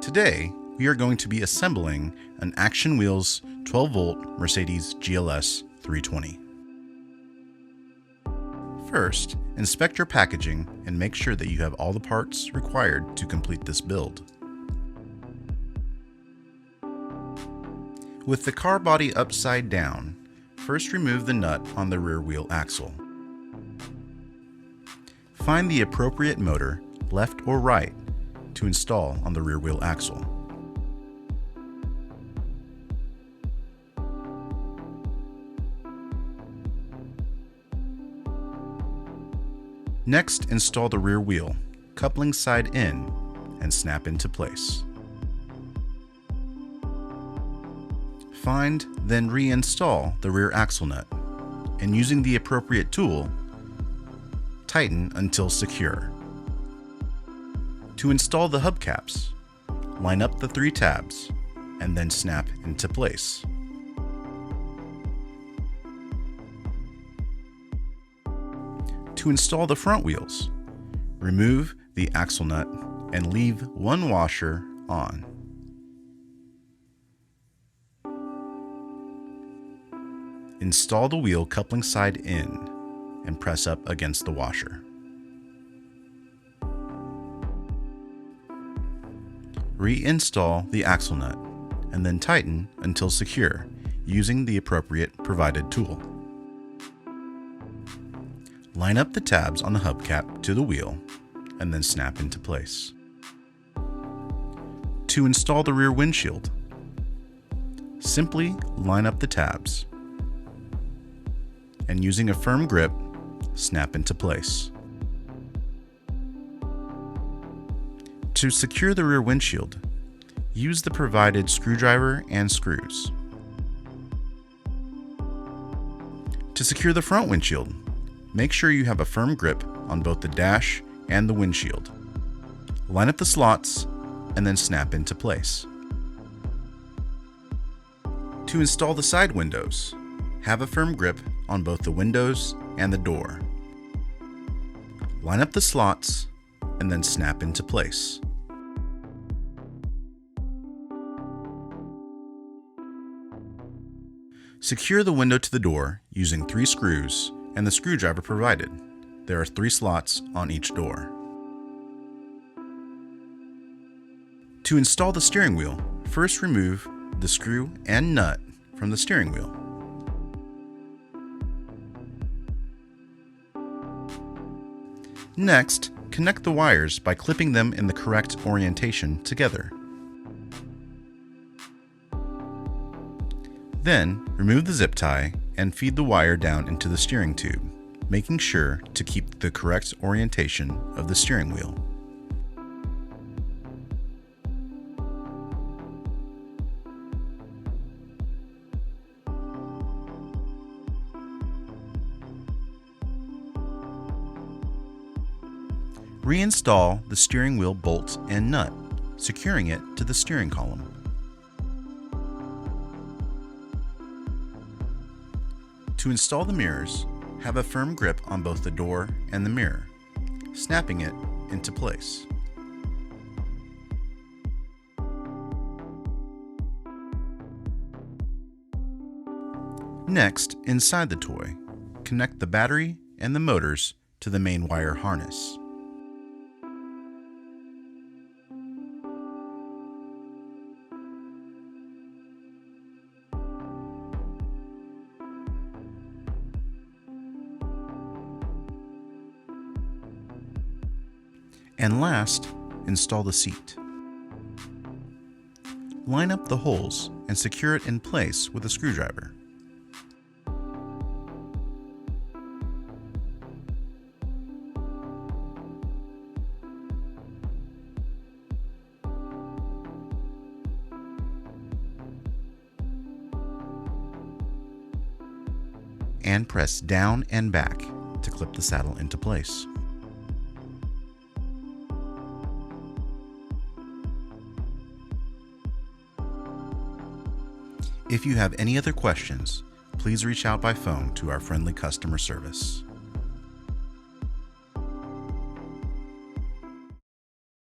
Today, we are going to be assembling an Action Wheels 12-volt Mercedes GLS-320. First, inspect your packaging and make sure that you have all the parts required to complete this build. With the car body upside down, first remove the nut on the rear wheel axle. Find the appropriate motor, left or right, to install on the rear wheel axle. Next, install the rear wheel, coupling side in, and snap into place. Find, then reinstall the rear axle nut, and using the appropriate tool, tighten until secure. To install the hubcaps, line up the 3 tabs, and then snap into place. To install the front wheels, remove the axle nut and leave one washer on. Install the wheel coupling side in and press up against the washer. Reinstall the axle nut and then tighten until secure using the appropriate provided tool. Line up the tabs on the hubcap to the wheel and then snap into place. To install the rear windshield, simply line up the tabs and using a firm grip, snap into place. To secure the rear windshield, use the provided screwdriver and screws. To secure the front windshield, make sure you have a firm grip on both the dash and the windshield. Line up the slots and then snap into place. To install the side windows, have a firm grip on both the windows and the door. Line up the slots and then snap into place. Secure the window to the door using 3 screws and the screwdriver provided. There are 3 slots on each door. To install the steering wheel, first remove the screw and nut from the steering wheel. Next, connect the wires by clipping them in the correct orientation together. Then, remove the zip tie and feed the wire down into the steering tube, making sure to keep the correct orientation of the steering wheel. Reinstall the steering wheel bolt and nut, securing it to the steering column. To install the mirrors, have a firm grip on both the door and the mirror, snapping it into place. Next, inside the toy, connect the battery and the motors to the main wire harness. And last, install the seat. Line up the holes and secure it in place with a screwdriver. And press down and back to clip the saddle into place. If you have any other questions, please reach out by phone to our friendly customer service.